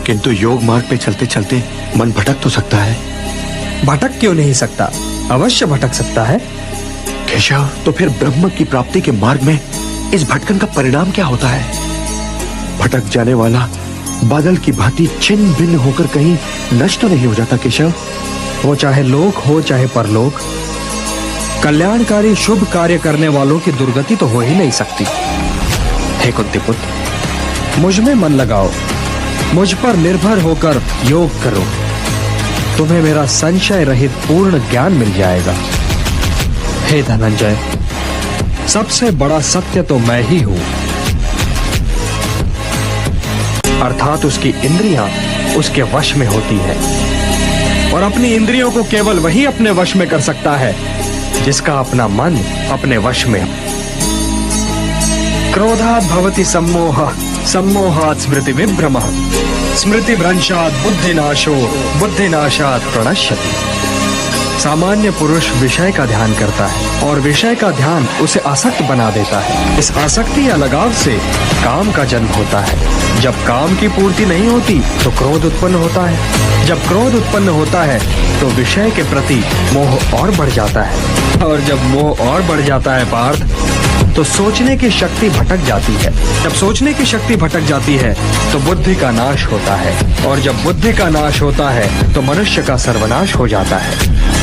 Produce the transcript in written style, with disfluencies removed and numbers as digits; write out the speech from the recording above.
किंतु योग मार्ग पे चलते चलते मन भटक तो सकता है। भटक क्यों नहीं सकता? अवश्य भटक सकता है। केशव, तो फिर ब्रह्म की प्राप्ति के मार्ग में इस भटकन का परिणाम क्या होता है? भटक जाने वाला बादल की भांति छिन्न भिन्न होकर कहीं नष्ट तो नहीं हो जाता केशव? वो चाहे लोक हो चाहे परलोक, कल्याणकारी शुभ कार्य करने वालों की दुर्गति तो हो ही नहीं सकती। हे कुंती पुत्र, मुझ में मन लगाओ, मुझ पर निर्भर होकर योग करो, तुम्हें मेरा संशय रहित पूर्ण ज्ञान मिल जाएगा। हे धनंजय, सबसे बड़ा सत्य तो मैं ही हूं, अर्थात उसकी इंद्रियां उसके वश में होती है, और अपनी इंद्रियों को केवल वही अपने वश में कर सकता है जिसका अपना मन अपने वश में। क्रोधात् भवति सम्मोहः, सम्मोहात् स्मृति विभ्रमः, स्मृति भ्रंशात् बुद्धिनाशो, बुद्धिनाशात् प्रणश्यति। सामान्य पुरुष विषय का ध्यान करता है और विषय का ध्यान उसे आसक्त बना देता है। इस आसक्ति या लगाव से काम का जन्म होता है। जब काम की पूर्ति नहीं होती तो क्रोध उत्पन्न होता है। जब क्रोध उत्पन्न होता है तो विषय के प्रति मोह और बढ़ जाता है, और जब मोह और बढ़ जाता है पार्थ, तो सोचने की शक्ति भटक जाती है। जब सोचने की शक्ति भटक जाती है तो बुद्धि का नाश होता है, और जब बुद्धि का नाश होता है तो मनुष्य का सर्वनाश हो जाता है।